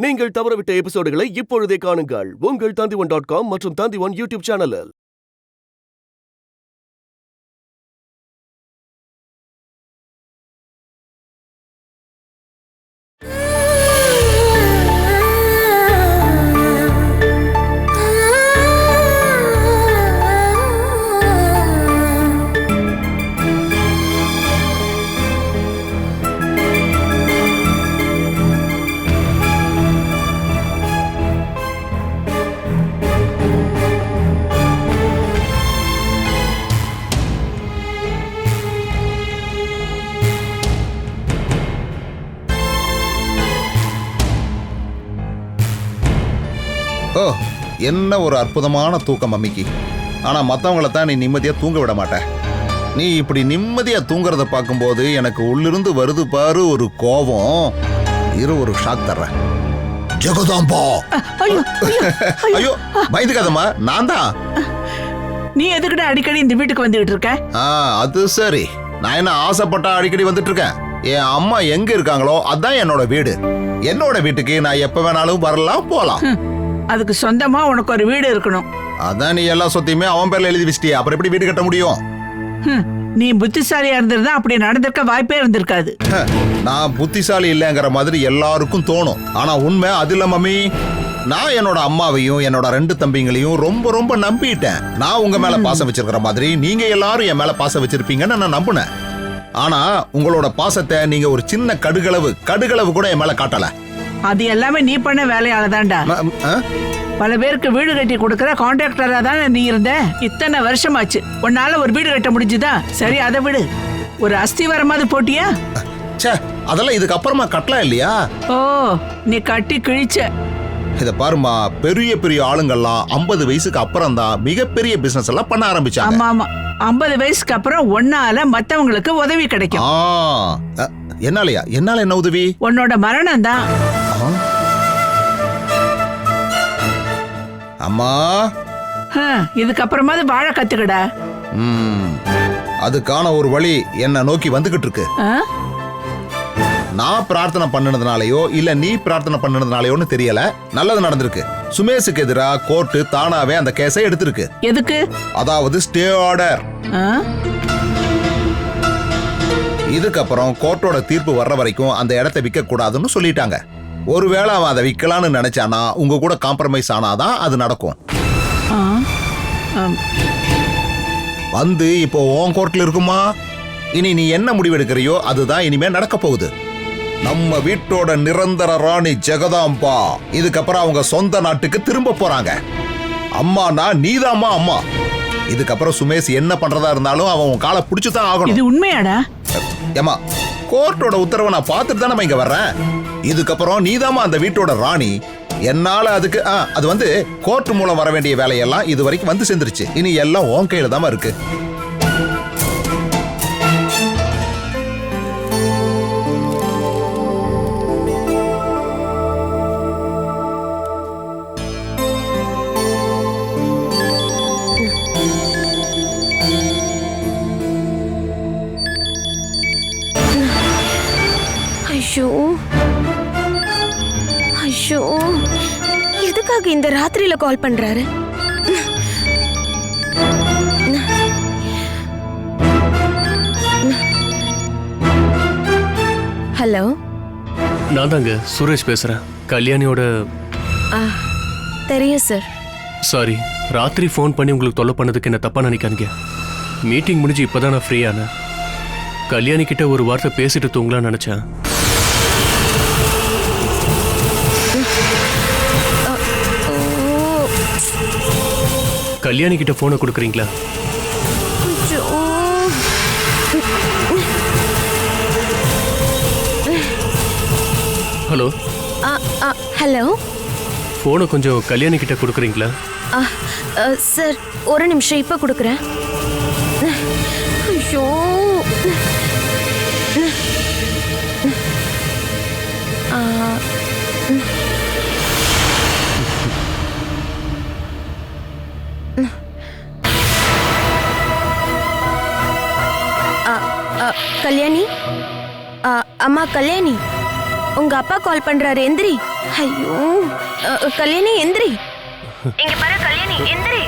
நீங்கள் தவறவிட்ட எபிசோடுகளை இப்பொழுதே காணுங்கள் உங்கள் Tandivan.com மற்றும் Tandivan யூடியூப் சேனலில். ஓ, என்ன ஒரு அற்புதமான தூக்கம் அம்மிக்கு. ஆனா மத்தவங்கள தான் நீ நிம்மதியா தூங்க விட மாட்ட. நீ இப்படி நிம்மதியா தூங்குறத பார்க்கும்போது எனக்கு உள்ளிருந்து வருது பாரு ஒரு கோபம். ஒரு ஷாக் தர்றேன். ஜெகதாம்பா, ஐயோ பயந்துக்காதம்மா, நான் தான். நீ எதுக்கிட்ட அடிக்கடி இந்த வீட்டுக்கு வந்துகிட்டு இருக்க? அது சரி, நான் என்ன ஆசைப்பட்டா அடிக்கடி வந்துட்டு இருக்கேன். என் அம்மா எங்க இருக்காங்களோ அதான் என்னோட வீடு. என்னோட வீட்டுக்கு நான் எப்ப வேணாலும் வரலாம் போலாம். அதுக்கு சொந்தமா உனக்கு ஒரு வீடு இருக்கணும். அதான் நீ எல்லா சொத்தையுமே அவன் பேர்ல எழுதி வச்சிட்டியா, அப்புறம் எப்படி வீடு கட்ட முடியும்? நீ புத்திசாலியா இருந்திருந்தா அப்படி நடந்திருக்க வாய்ப்பே இருந்திருக்காது. நான் புத்திசாலி இல்லைங்கிற மாதிரி எல்லாருக்கும் தோணும், ஆனா உண்மை அது இல்ல மம்மி. நான் என்னோட அம்மாவையும் என்னோட 2 தம்பிங்களையும் ரொம்ப ரொம்ப நம்பிட்டேன். நான் உங்க மேல பாசம் வச்சிருக்கிற மாதிரி நீங்க எல்லாரும் என் மேல பாசம் வச்சிருப்பீங்கன்னு நான் நம்பினேன். ஆனா உங்களோட பாசத்தை நீங்க ஒரு சின்ன கடுகளவு கூட என் மேல காட்டல. அது எல்லாமே நீ பண்ண வேலையால தான்டா. பல பேருக்கு வீடு கட்டி கொடுக்கற கான்ட்ராக்டரா தானே நீ இருந்த. இத்தனை வருஷமாச்சு, உன்னால ஒரு வீடு கட்ட முடிஞ்சுதா? சரி, அதை விடு. ஒரு அஸ்திவாரமாவது போட்டியா? அதெல்லாம் இதுக்கு அப்புறமா கட்டலாம் இல்லையா? ஓ, நீ கட்டி கிழிச்ச. இத பாருமா, பெரிய பெரிய ஆளுங்கள்லாம் 50 வயசுக்கு அப்புறம் தான் மிகப்பெரிய பிசினஸ் எல்லாம் பண்ண ஆரம்பிச்சாங்க. ஆமா ஆமா, 50 வயசுக்கு அப்புறம் ஒன்னால மத்தவங்களுக்கு உதவி கிடைக்கும். என்னாலயா? என்னால என்ன உதவி? உன்னோட மரணம் தான். அம்மா, இதுக்கப்புறமாவது வாழ கத்துக்கடா. அதுக்கான ஒரு வழி என்ன நோக்கி வந்துகிட்டு இருக்கு. நான் பிரார்த்தனை பண்ணினதுனாலயோ இல்ல நீ பிரார்த்தனை பண்ணினதுனாலயோன்னு தெரியல, நல்லது நடந்திருக்கு. சுமேஷுக்கு எதிரா கோர்ட்டு தானாவே அந்த கேஸை எடுத்திருக்கு. எதுக்கு? அதாவது ஸ்டே ஆர்டர். இதுக்கப்புறம் கோர்ட்டோட தீர்ப்பு வர்ற வரைக்கும் அந்த இடத்தை விற்க கூடாதுன்னு சொல்லிட்டாங்க. ஒருவேளை அவன் அதை விற்கலான்னு நினைச்சானா உங்க கூட காம்ப்ரமைஸ் ஆனாதான் அது நடக்கும். வந்து இப்போ உன் கோர்ட்ல இருக்குமா? இனி நீ என்ன முடிவெடுக்கிறியோ அதுதான் இனிமே நடக்க போகுது. நம்ம வீட்டோட நிரந்தர ராணி ஜெகதாம்பா இதுக்கப்புறம் அவங்க சொந்த நாட்டுக்கு திரும்ப போறாங்க. அம்மானா நீதாம்மா அம்மா. இதுக்கப்புறம் சுமேஷ் என்ன பண்றதா இருந்தாலும் அவன் உன் காலை பிடிச்சுதான் ஆகணும். இது உண்மையாடா? ஏமா, கோர்ட்டோட உத்தரவை நான் பார்த்துட்டு தானே இங்க வர்றேன். இதுக்கப்புறம் நீதாமா அந்த வீட்டோட ராணி. என்னால அதுக்கு அது வந்து கோர்ட் மூலம் வர வேண்டிய வேலையெல்லாம் இது வரைக்கும் வந்து சேர்ந்துருச்சு. இனி எல்லாம் உன் கையில தான் இருக்கு. ஐயோ, எதுக்காக இந்த ராத்திரியில கால் பண்றாரு? ஹலோ, நான் தாங்க சுரேஷ் பேசுறேன், கல்யாணியோட. தெரியும் சார். சாரி, ராத்திரி ஃபோன் பண்ணி உங்களுக்கு தொல்லை பண்ணதுக்கு என்ன தப்பா நினைக்காதீங்க. மீட்டிங் முடிஞ்சு இப்பதான் நான் ஃப்ரீயானேன். கல்யாணி கிட்ட ஒரு வார்த்தை பேசிட்டு தூங்கலாம்னு நினைச்சேன். கல்யாணி கிட்ட போனை கொடுக்குறீங்களா? ஹலோ ஹலோ, போனை கொஞ்சம் கல்யாணி கிட்ட கொடுக்குறீங்களா? சார், ஒரு நிமிஷம், இப்ப கொடுக்குறேன். ஐயோ, கல்யாணி, அம்மா கல்யாணி, உங்க அப்பா கால் பண்றாரு, எந்திரி. ஐயோ கல்யாணி எந்திரி. இங்க பாரு கல்யாணி எந்திரி.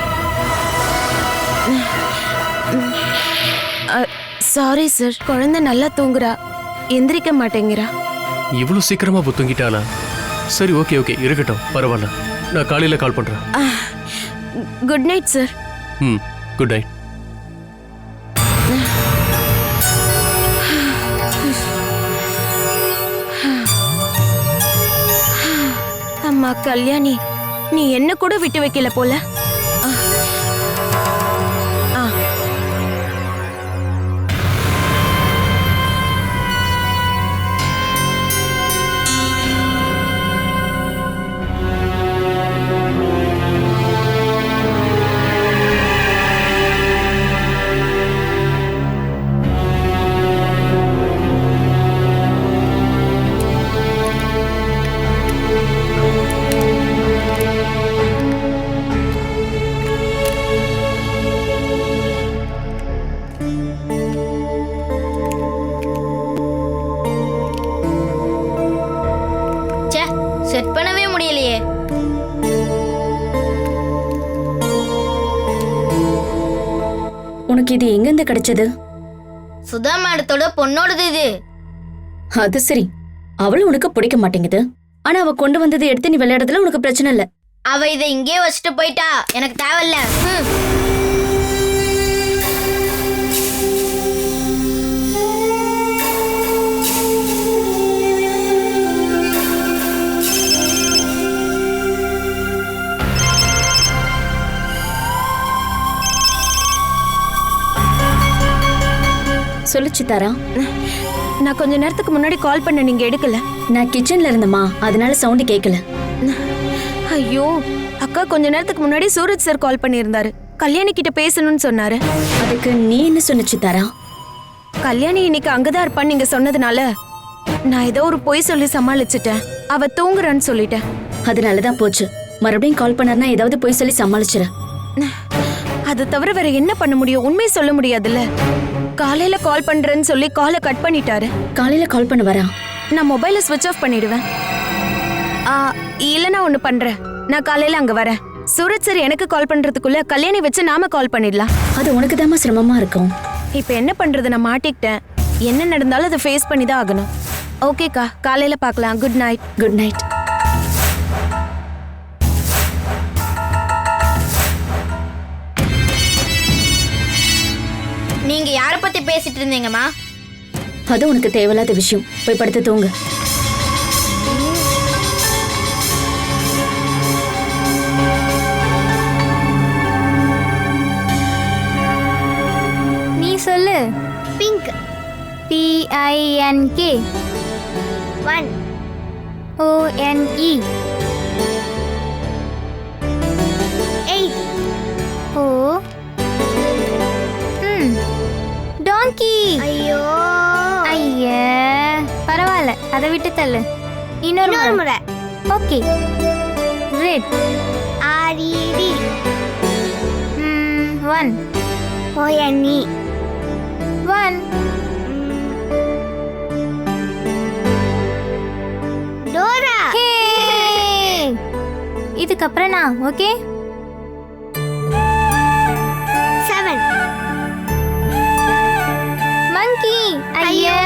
சாரி சார், குழந்தை நல்லா தூங்குறா, எந்திரிக்க மாட்டேங்கிறா. இவ்வளவு சீக்கிரமா தூங்கிட்டாளா? சரி, ஓகே ஓகே, இருக்கட்டும், பரவாயில்ல. நான் காலையில கால் பண்றேன். Good night sir. Good night. அம்மா கல்யாணி, நீ என்ன கூட விட்டு வைக்கல போல. செட் பண்ணவே முடியலையே. உனக்கு இது எங்க இருந்து கிடைச்சது? சுதா மேடத்தோட பொண்ணோடது இது. அது சரி, அவளும் உனக்கு பிடிக்க மாட்டேங்குது. ஆனா அவ கொண்டு வந்ததை எடுத்து நீ விளையாடுறதுல உனக்கு பிரச்சனை இல்ல. அவ இதை இங்கே வச்சுட்டு போயிட்டா, எனக்கு தேவையில்ல. சொல்லு சித்தாரா. நான் கொஞ்ச நேரத்துக்கு முன்னாடி கால் பண்ண, நீங்க எடுக்கல. நான் கிச்சன்ல இருந்தமா, அதனால சவுண்ட் கேட்கல. ஐயோ அக்கா, கொஞ்ச நேரத்துக்கு முன்னாடி சூரஜ் சார் கால் பண்ணியிருந்தாரு. கல்யாணி கிட்ட பேசணும்னு சொன்னாரு. அதுக்கு நீ என்ன சொன்ன சித்தாரா? கல்யாணி இன்னைக்கு அங்கதான் இருப்பான்னு நீங்க சொன்னதுனால நான் ஏதோ ஒரு பொய் சொல்லி சமாளிச்சுட்டேன். அவ தூங்குறான்னு சொல்லிட்டேன். அதனாலதான் போச்சு. மறுபடியும் கால் பண்ணாருன்னா ஏதாவது போய் சொல்லி சமாளிச்சிரு. அது தவிர வேற என்ன பண்ண முடியும்? உண்மையை சொல்ல முடியாதுல்ல. காலையில கால் பண்றேன்னு சொல்லி காலை கட் பண்ணிட்டாரு. காலையில கால் பண்ண வரா? நான் மொபைலை ஸ்விட்ச் ஆஃப் பண்ணிடுவேன். இல்ல நான் ஒண்ணு பண்றேன். நான் காலையில அங்க வரேன். சூரஜ் சார் எனக்கு கால் பண்றதுக்குள்ள கல்யாணி வச்சு நாம கால் பண்ணிடலாம். அது உனக்கு தாமா சிரமமா இருக்கும். இப்ப என்ன பண்றது? நான் மாட்டிக்கிட்டேன். என்ன நடந்தாலும் அதை ஃபேஸ் பண்ணி தான் ஆகணும். ஓகேக்கா, காலையில பார்க்கலாம். Good night. Good night. நீங்க யார பத்தி பேசிட்டு இருந்தீங்கம்மா? அது உனக்கு தேவையில்லாத விஷயம். போய் படுத்து தூங்கு. நீ சொல்லு. பிங்க். PINK. 1 ONE. 8 O. டாங்கி. ஐயோ ஐயா, பரவாயில்ல, அதை விட்டு தள்ளு. இன்னொரு முறை. Okay. Red. RED. 1 ONE. 1 Dora. இதுக்கப்புறம் நான் ஓகே. 7 மங்கி. ஐயா.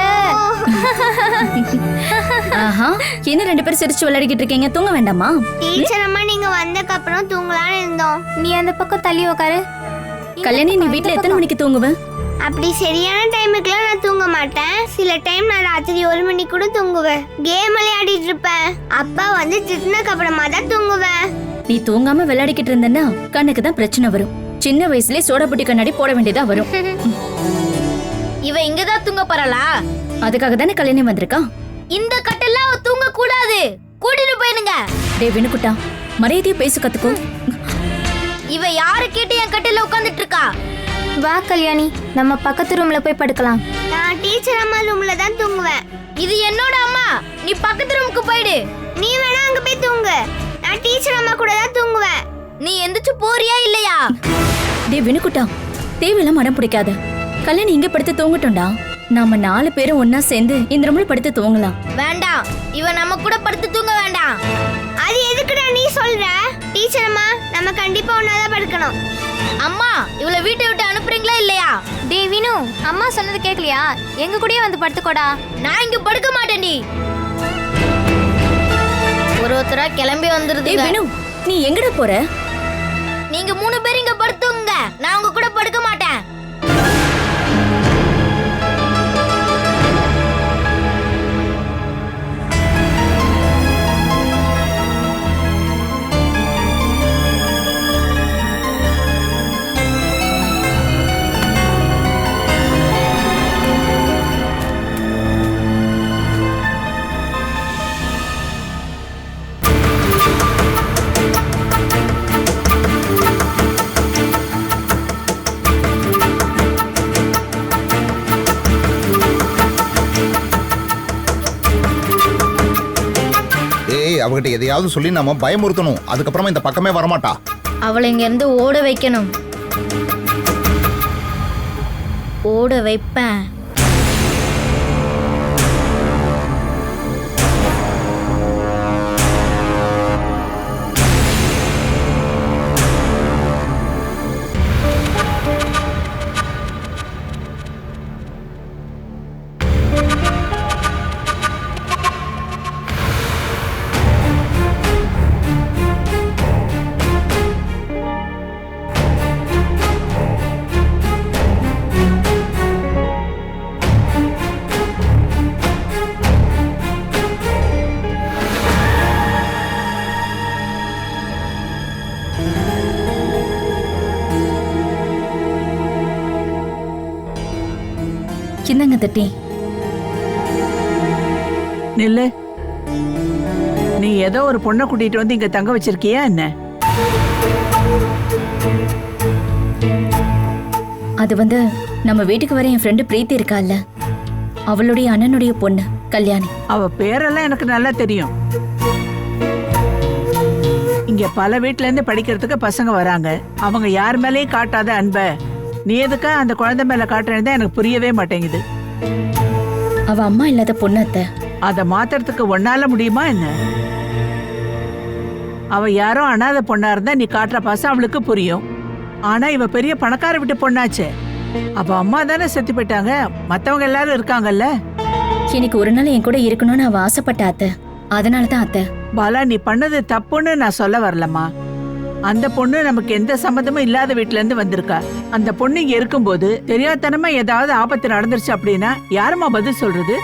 ஆஹா, என்ன ரெண்டு பேரும் சிரிச்சு விளையாடிக்கிட்டு இருக்கீங்க? தூங்க வேண்டாமா? டீச்சர் அம்மா, நீங்க வந்ததுக்கு அப்புறம் தூங்கலாம்னு இருந்தோம். நீ அந்த பக்கம் தள்ளி உட்காரு. கல்யாணி, நீ வீட்ல எத்தனை மணிக்கு தூங்குவ? அப்படி சரியான டைமுக்குலாம் நான் தூங்க மாட்டேன். சில டைம் நான் ராத்திரி 1 மணி கூட தூங்குவேன். கேம் விளையாடிட்டு இருப்பேன். அப்பா வந்து திட்டினக்கு அப்புறமா தான் தூங்குவேன். நீ தூங்காம விளையாடிக்கிட்டு இருந்தன்னா கண்ணுக்கு தான் பிரச்சனை வரும். சின்ன வயசுலயே சோடா புட்டி கண்ணாடி போட வேண்டியதா வரும். இவ இங்கதான் தூங்க போறலா? அதுக்காக தானே கல்யாணி வந்திருக்கா. இந்த கட்டெல்லாம் அவ தூங்க கூடாது. கூட்டிட்டு போயிடுங்க. டேய் வினுக்குட்டா, மரியாதையா பேச கத்துக்கோ. இவ யாரு கேட்டு என் கட்டில உட்கார்ந்துட்டு இருக்கா? வா கல்யாணி, நம்ம பக்கத்து ரூம்ல போய் படுக்கலாம். நான் டீச்சர் அம்மா ரூம்ல தான் தூங்குவேன். இது என்னோட அம்மா. நீ பக்கத்து ரூமுக்கு போயிடு. நீ வேணா அங்க போய் தூங்கு. நான் டீச்சர் அம்மா கூட தான் தூங்குவேன். நீ எந்திரிச்சு போறியா இல்லையா? டேய் வினுக்குட்டா, தேவையில்லாம மடம் பிடிக்காத. கல்யாணி இங்க படுத்து தூங்கட்டும்டா. நாம 4 பேரும் ஒன்னா சேர்ந்து இந்த ரூம்ல படுத்து தூங்கலாம். வேண்டாம், இவ நம்ம கூட படுத்து தூங்க வேண்டாம். அது எதுக்குடா நீ சொல்ற? டீச்சர் அம்மா, நம்ம கண்டிப்பா ஒன்னாதான் படுக்கணும். அம்மா, இவள வீட்டை விட்டு அனுப்புறீங்களா இல்லையா? டேய் வினு, அம்மா சொன்னது கேக்கலையா? எங்க கூடயே வந்து படுத்துக்கோடா. நான் இங்க படுக்க மாட்டேன்டி. ஒருத்தரா கிளம்பி வந்துருது. ஏய் வினு, நீ எங்கடா போற? நீங்க 3 பேர் இங்க படுத்துங்க, நான் உங்க கூட படுக்க மாட்டேன். அவகிட்ட எதையாவது சொல்லி நம்ம பயமுறுத்தணும். அதுக்கப்புறமா இந்த பக்கமே வரமாட்டா. அவளை இங்க இருந்து ஓட வைக்கணும். ஓட வைப்பேன். என்னங்க தட்டி? நில்லு. நீ ஏதோ ஒரு பொண்ணை கூட்டிட்டு வந்து இங்க தங்க வச்சிருக்கியா என்ன? அது வந்து நம்ம வீட்டுக்கு வர என் ஃப்ரெண்டு பிரீத்தி இருக்கால்ல, அவளுடைய அண்ணனுடைய பொண்ணு கல்யாணி. அவ பேரெல்லாம் எனக்கு நல்லா தெரியும். இங்க பல வீட்ல இருந்து படிக்கிறதுக்கு பசங்க வராங்க. அவங்க யார் மேலேயும் காட்டாத அன்ப நீ எதுக்கா அந்த குழந்தை மேல காட்டுறேன்னு எனக்கு புரியவே மாட்டேங்குது. அவ அம்மா இல்லாத பொண்ணு அத்தை. அதை மாத்துறதுக்கு ஒன்னால முடியுமா என்ன? அவ யாரோ அனாதை பொண்ணா இருந்தா நீ காட்டுற பாசம் அவளுக்கு புரியும். ஆனா இவ பெரிய பணக்கார வீட்டு பொண்ணாச்சே. அவ அம்மா தானே செத்து போயிட்டாங்க, மத்தவங்க எல்லாரும் இருக்காங்கல்ல. எனக்கு ஒரு நாள் என் கூட இருக்கணும்னு அவ ஆசைப்பட்ட அத்தை. அதனாலதான் அத்தை. பாலா, நீ பண்ணது தப்புன்னு நான் சொல்ல வரலம்மா. அந்த பொண்ணு நமக்கு எந்த சம்மந்தமும் இல்லாத வீட்ல இருந்து வந்திருக்கா. அந்த பொண்ணு இங்க இருக்கும்போது தெரியாதனமா ஏதாவது ஆபத்து நடந்துருச்சு அப்படின்னா யாருமா பதில் சொல்றது?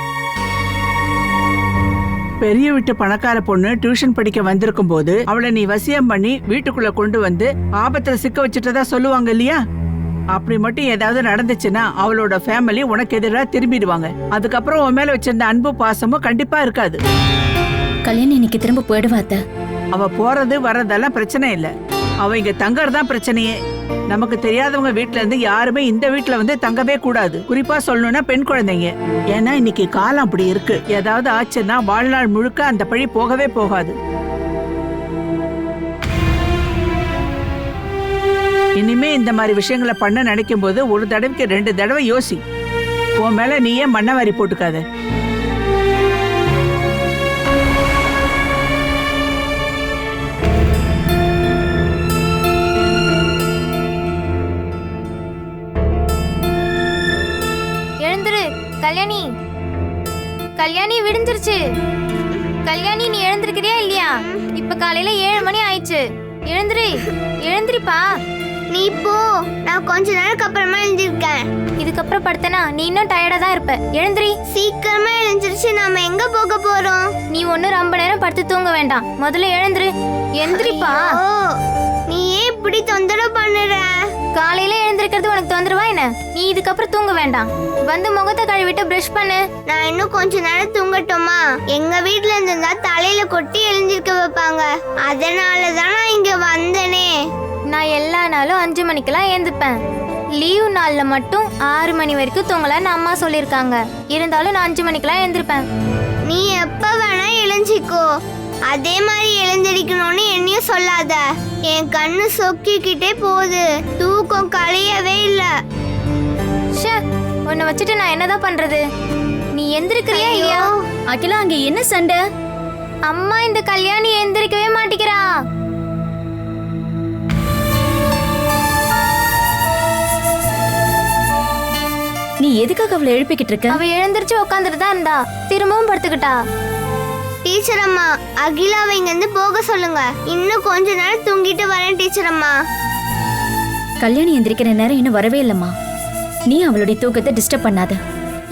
பெரிய வீட்டு பணக்கார பொண்ணு டியூஷன் படிக்க வந்திருக்கும் போது அவளை நீ வசியம் பண்ணி வீட்டுக்குள்ள கொண்டு வந்து ஆபத்துல சிக்க வச்சுட்டதா சொல்லுவாங்க இல்லையா? அப்படி மட்டும் ஏதாவது நடந்துச்சுன்னா அவளோட ஃபேமிலி உனக்கு எதிராக திரும்பிடுவாங்க. அதுக்கப்புறம் உன் மேல வச்சிருந்த அன்பு பாசமும் கண்டிப்பா இருக்காது. கல்யாணி இன்னைக்கு திரும்ப போயிடுவா அத்தை. அவ போறது வர்றதெல்லாம் பிரச்சனை இல்ல, அவ இங்க தங்கறதான் பிரச்சனையே. நமக்கு தெரியாதவங்க வீட்ல இருந்து யாருமே இந்த வீட்ல வந்து தங்கவே கூடாது. குறிப்பா சொல்லணும்னா பெண் குழந்தைங்க. ஏன்னா இன்னைக்கு காலம் அப்படி இருக்கு. ஏதாவது ஆச்சுன்னா வாழ்நாள் முழுக்க அந்த பழி போகவே போகாது. இனிமே இந்த மாதிரி விஷயங்களை பண்ண நினைக்கும் போது ஒரு தடவைக்கு 2 தடவை யோசி. உன் மேல நீயே மண்ணவாரி போட்டுக்காத. கல்யாணி, கல்யாணி விடிஞ்சிருச்சு. கல்யாணி, நீ எழுந்திருக்கிறியா இல்லையா? இப்ப காலையில 7 மணி ஆயிடுச்சு. எழுந்திரிப்பா. நீ போ, நான் கொஞ்ச நேரத்துக்கு அப்புறமா எழுந்திருக்கேன். இதுக்கப்புறம் படுத்தனா நீ இன்னும் டயர்டா தான் இருப்ப. எழுந்திரி. சீக்கிரமா எழுந்திருச்சு. நாம எங்க போக போறோம்? நீ ஒன்னும் ரொம்ப நேரம் படுத்து தூங்க வேண்டாம். முதல்ல எழுந்திரிப்பா. நீ ஏன் இப்படி தொந்தரவு பண்ணுற? காலையில எழுந்திருக்கிறது உனக்கு தொந்தரவா என்ன? நீ இதுக்கப்புறம் தூங்க வேண்டாம். வந்து முகத்தை கழுவிட்டு பிரஷ் பண்ணு. நான் இன்னும் கொஞ்ச நேரம் தூங்கட்டுமா? எங்க வீட்ல இருந்தா தலையில கொட்டி எழுந்திருக்க வைப்பாங்க. அதனாலதான் நான் இங்க வந்தனே. நான் எல்லா நாளும் 5 மணிக்கெல்லாம் எழுந்துப்பேன். லீவ் நாள்ல மட்டும் 6 மணி வரைக்கும் தூங்கலான்னு அம்மா சொல்லிருக்காங்க. இருந்தாலும் நான் 5 மணிக்கெல்லாம் எழுந்திருப்பேன். நீ எப்ப வேணா எழுஞ்சிக்கோ. அதே மாதிரி எழுந்திருக்கணும்னு என்னையும் சொல்லாத. என் கண்ணு சொக்கிக்கிட்டே போகுது. தூக்கம் களையவே இல்ல. உன்னை வச்சுட்டு நான் என்னதான் பண்றது? நீ எந்திருக்கிறியா இல்லையா? அகிலா, அங்க என்ன சண்டை? அம்மா, இந்த கல்யாணி எந்திரிக்கவே மாட்டேங்கிறா. நீ எதுக்காக அவளை எழுப்பிக்கிட்டு இருக்க? அவ எழுந்திருச்சு உட்காந்துட்டு தான் இருந்தா, திரும்பவும் படுத்துக்கிட்டா. டீச்சர் அம்மா, அகிலாவை இங்க இருந்து போக சொல்லுங்க. இன்னும் கொஞ்ச நேரம் தூங்கிட்டு வரேன் டீச்சர் அம்மா. கல்யாணி எந்திரிக்கிற நேரம் இன்னும் வரவே இல்லம்மா. நீ அவளுடைய தூக்கத்தை டிஸ்டர்ப் பண்ணாத.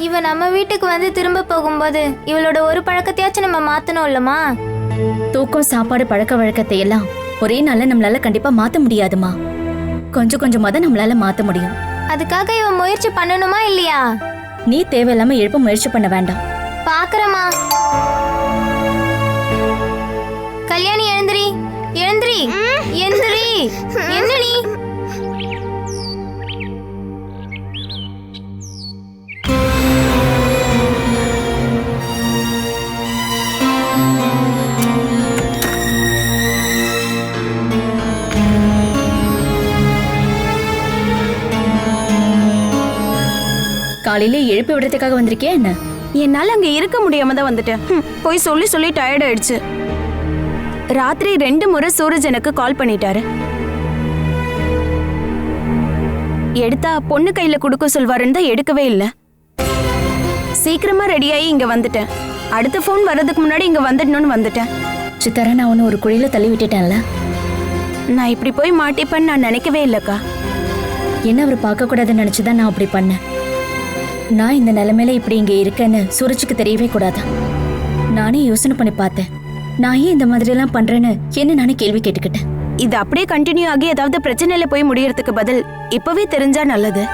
இவ நம்ம வீட்டுக்கு வந்து திரும்ப போகும்போது இவளோட ஒரு பழக்கத்தையாச்சும் நம்ம மாத்தணும் இல்லம்மா? தூக்கம், சாப்பாடு, பழக்க வழக்கத்தை எல்லாம் ஒரே நாள்ல நம்மளால கண்டிப்பா மாத்த முடியாதுமா. கொஞ்சம் கொஞ்சமா தான் நம்மளால மாத்த முடியும். அதுக்காக இவ முயற்சி பண்ணணுமா இல்லையா? நீ தேவையில்லாம எழுப்ப முயற்சி பண்ண வேண்டாம். பாக்குறமா. கல்யாணி, எழுந்திரி எழுந்திரி எந்திரி. என்ன நீ? காலையில எழுப்பி விடுறதுக்காக வந்திருக்கியா என்ன? என்னால அங்க இருக்க முடியாம தான் வந்துட்டேன். போய் சொல்லி சொல்லி டயர்ட் ஆயிடுச்சு. ராத்திரி 2 முறை சூரஜ் எனக்கு கால் பண்ணிட்டாரு. எடுத்தா பொண்ணு கையில கொடுக்க சொல்வாருன்னு தான் எடுக்கவே இல்லை. சீக்கிரமா ரெடியாகி இங்க வந்துட்டேன். அடுத்த ஃபோன் வர்றதுக்கு முன்னாடி இங்க வந்துடணும்னு வந்துட்டேன். சித்தாரா, நான் உன்னை ஒரு குழியில தள்ளி விட்டுட்டேன்ல. நான் இப்படி போய் மாட்டிப்பேன்னு நான் நினைக்கவே இல்லக்கா. என்ன அவர் பார்க்க கூடாதுன்னு நினைச்சுதான் நான் அப்படி பண்ணேன். நான் இந்த நிலைமையில இப்படி இங்க இருக்கேன்னு சூரஜுக்கு தெரியவே கூடாது. நானே யோசனை பண்ணி பார்த்தேன். நான் ஏன் இந்த மாதிரி எல்லாம் பண்றேன்னு என்ன நானே கேள்வி கேட்டுக்கிட்டேன். இது அப்படியே கண்டினியூ ஆகி ஏதாவது பிரச்சனையில போய் முடியறதுக்கு பதில் இப்பவே தெரிஞ்சா நல்லது.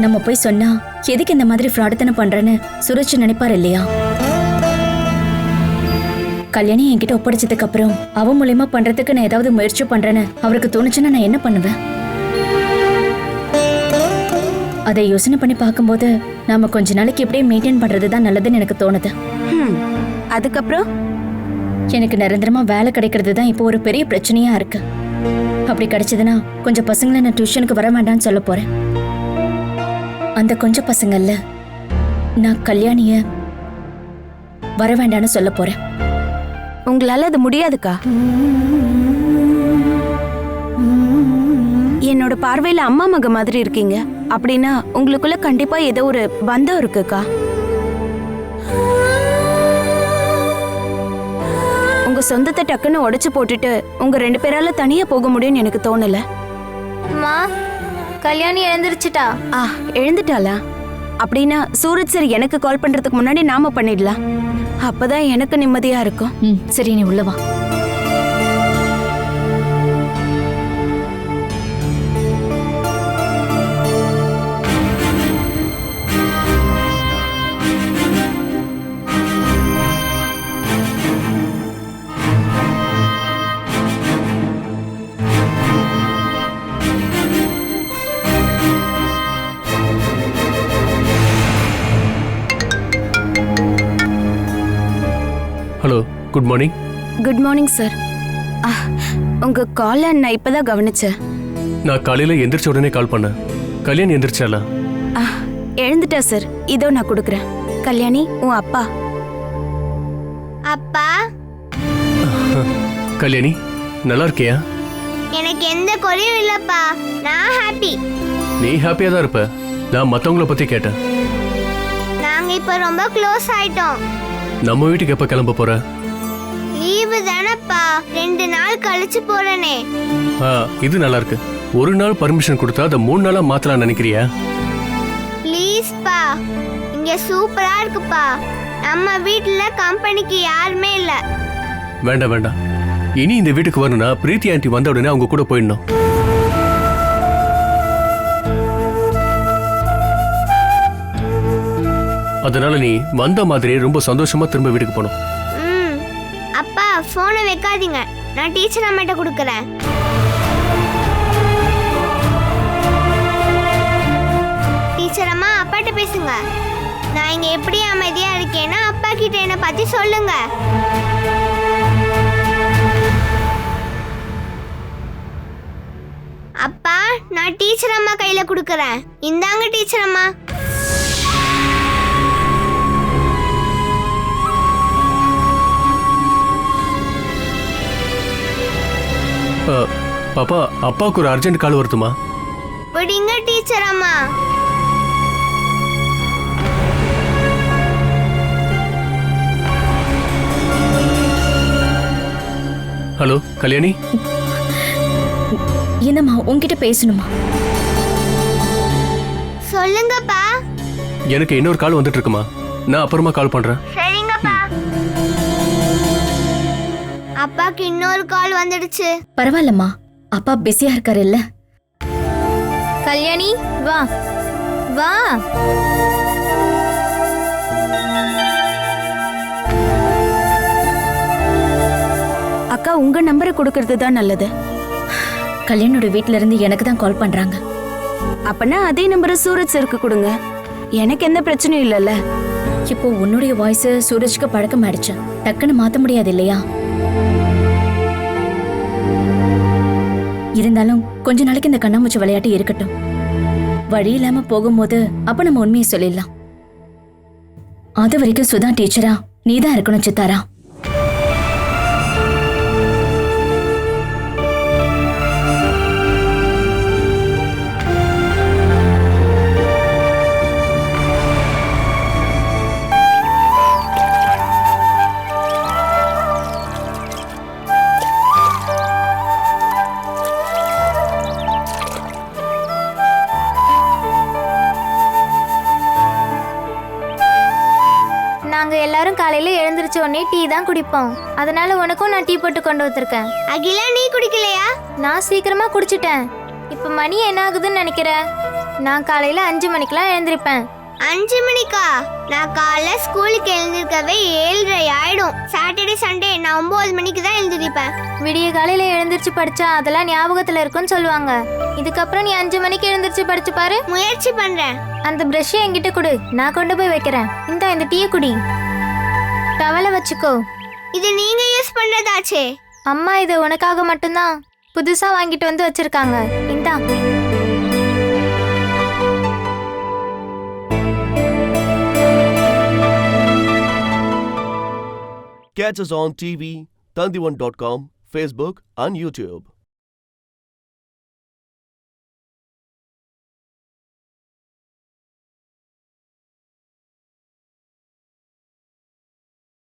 நம்ம போய் சொன்னா எதுக்கு இந்த மாதிரி ஃப்ராடுத்தனம் பண்றேன்னு சூரஜ் நினைப்பார் இல்லையா? கல்யாணி என்கிட்ட ஒப்படைச்சதுக்கு அப்புறம் அவ மூலியமா பண்றதுக்கு நான் ஏதாவது முயற்சி பண்றேன்னு அவருக்கு தோணுச்சுன்னா நான் என்ன பண்ணுவேன்? அதை யோசனை பண்ணி பார்க்கும்போது நாம கொஞ்ச நாளைக்கு இப்படியே மெயின்டைன் பண்றது தான் நல்லதுன்னு எனக்கு தோணுது. அதுக்கப்புறம் எனக்கு நிரந்தரமா வேலை கிடைக்கிறது தான் இப்போ ஒரு பெரிய பிரச்சனையா இருக்கு. அப்படி கிடைச்சதுன்னா கொஞ்சம் பசங்களை நான் டியூஷனுக்கு வர வேண்டாம்னு சொல்ல போறேன். அந்த கொஞ்சம் பசங்கள்ல நான் கல்யாணிய வர வேண்டாம்னு சொல்ல போறேன். உங்களால அது முடியாதுக்கா. என்னோட பார்வையில அம்மா மக மாதிரி இருக்கீங்க. அப்படின்னா உங்களுக்குள்ள கண்டிப்பா ஏதோ ஒரு பந்தம் இருக்குக்கா. உங்க சொந்தத்தை டக்குன்னு உடைச்சு போட்டுட்டு உங்க 2 பேரால தனியா போக முடியும்னு எனக்கு தோணல. அம்மா, கல்யாணி எழுந்திருச்சுட்டா. எழுந்துட்டாளா? அப்படின்னா சூரஜ் சார் எனக்கு கால் பண்றதுக்கு முன்னாடி நாம பண்ணிடலாம். அப்பதான் எனக்கு நிம்மதியா இருக்கும். சரி, நீ உள்ள வா. Hello, good morning. Good morning sir. உங்க காலை நான் இப்பதான் கவனிச்சேன். நான் காலையில எந்திரிச்ச உடனே கால் பண்ணேன். கல்யாணி எந்திரிச்சாலா? எழுந்துட்டா சார். இதோ நான் கொடுக்குறேன். கல்யாணி, உன் அப்பா. அப்பா, கல்யாணி, நல்லா இருக்கியா? எனக்கு எந்த குறையும் இல்லப்பா. நான் ஹாப்பி. நீ ஹாப்பியா தான் இருப்ப. நான் மத்தவங்கள பத்தி கேட்டேன். நாங்க இப்ப ரொம்ப க்ளோஸ் ஆயிட்டோம். நம்ம வீட்டுக்கு எப்ப கிளம்ப போற? லீவு தானப்பா, 2 நாள் கழிச்சு போறேனே. இது நல்லா இருக்கு. ஒரு நாள் பர்மிஷன் கொடுத்தா அதை 3 நாளா மாத்தலாம் நினைக்கிறியா? ப்ளீஸ் பா, இங்க சூப்பரா இருக்குப்பா. நம்ம வீட்டுல கம்பெனிக்கு யாருமே இல்ல. வேண்டாம் வேண்டாம். இனி இந்த வீட்டுக்கு வரணும்னா பிரீத்தி ஆண்டி வந்த உடனே அவங்க கூட போயிடணும். அதனால நீ வந்த மாதிரி ரொம்ப சந்தோஷமா திரும்ப வீட்டுக்கு போகணும். அப்பா, போனை வைக்காதீங்க. நான் டீச்சர் அம்மாட்ட கொடுக்கறேன். டீச்சர் அம்மா, அப்பாட்ட பேசுங்க. நான் இங்க எப்படி அமைதியா இருக்கேன்னா அப்பா கிட்ட என்ன பத்தி சொல்லுங்க. அப்பா, நான் டீச்சர் அம்மா கையில கொடுக்கறேன். இந்தாங்க டீச்சர் அம்மா. பாப்பா அப்பாவுக்கு ஒரு அர்ஜென்ட் கால் வருதுமா. விடுங்க டீச்சர் அம்மா. ஹலோ கல்யாணி. என்னம்மா உன்கிட்ட பேசணுமா? சொல்லுங்கப்பா. எனக்கு இன்னொரு கால் வந்துட்டு இருக்குமா, நான் அப்புறமா கால் பண்றேன். சரிங்கப்பா. அப்பாக்கு இன்னொரு கால் வந்துடுச்சு. பரவாயில்லம்மா, அப்பா பிஸியா இருக்காரு இல்ல? கல்யாணி வா வா. அக்கா உங்க நம்பரை கொடுக்கறது தான் நல்லது. கல்யாணோட வீட்ல இருந்து எனக்கு தான் கால் பண்றாங்க. அப்பனா அதே நம்பரை சூரஜ் சருக்கு கொடுங்க. எனக்கு எந்த பிரச்சனையும் இல்லைல்ல. இப்போ உன்னுடைய வாய்ஸ் சூரஜ்க்கு பழக்கம் ஆயிடுச்சு, டக்குன்னு மாத்த முடியாது இல்லையா? இருந்தாலும் கொஞ்ச நாளைக்கு இந்த கண்ணாமூச்சி விளையாட்டு இருக்கட்டும். வழி இல்லாம போகும்போது அப்ப நம்ம உண்மையை சொல்லிடலாம். அது வரைக்கும் சுதா டீச்சரா நீதான் இருக்கணும் சித்தாரா. நாங்க எல்லாரும் காலையில எழுந்திருச்ச உடனே டீ தான் குடிப்போம். அதனால உனக்கும் நான் டீ போட்டு கொண்டு வந்திருக்கேன். அகிலா நீ குடிக்கலையா? நான் சீக்கிரமா குடிச்சிட்டேன். இப்ப மணி என்ன ஆகுதுன்னு நினைக்கிற? நான் காலையில 5 மணிக்கெல்லாம் எழுந்திருப்பேன். 5 மணிக்கா? நான் காலைல ஸ்கூலுக்கு எழுந்திருக்கவே 7:30 ஆயிடும். சாட்டர்டே சண்டே நான் 9 மணிக்கு தான் எழுந்திருப்பேன். விடிய காலையில எழுந்திருச்சு படிச்சா அதெல்லாம் ஞாபகத்துல இருக்கும்னு சொல்லுவாங்க. இதுக்கப்புறம் நீ 5 மணிக்கு எழுந்திருச்சு படிச்சு பாரு. முயற்சி பண்றேன். அந்த பிரஷ் என்கிட்ட கொடு, நான் கொண்டு போய் வைக்கிறேன். இந்த டீயை குடி. டவலை வச்சுக்கோ. இது நீங்க யூஸ் பண்றதாச்சே. அம்மா இது உனக்காக மட்டும்தான் புதுசா வாங்கிட்டு வந்து வச்சிருக்காங்க. இந்தா. Catch us on TV, Tandivan.com, Facebook and YouTube.